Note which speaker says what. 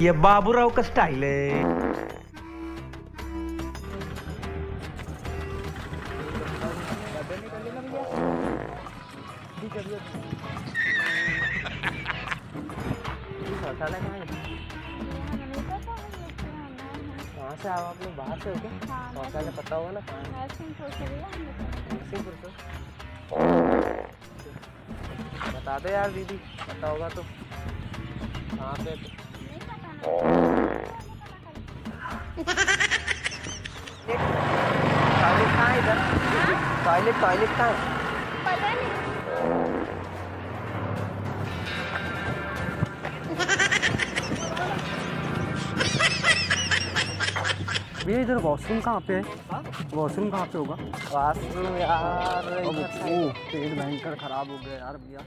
Speaker 1: ये बाबूराव का स्टाइल है।
Speaker 2: कहाँ से आओ आप लोग? बाहर से हो क्या? शौचालय पता होगा ना? नरसिंहपुर से। बता दो यार दीदी, पता होगा तो। कहाँ पे? टॉयलेट कहाँ है इधर? टॉयलेट कहाँ है?
Speaker 3: पता नहीं।
Speaker 2: भैया इधर वॉशरूम कहाँ पे है? वॉशरूम कहाँ पे होगा? वॉशरूम यार, पेट भयंकर खराब हो गया यार भैया।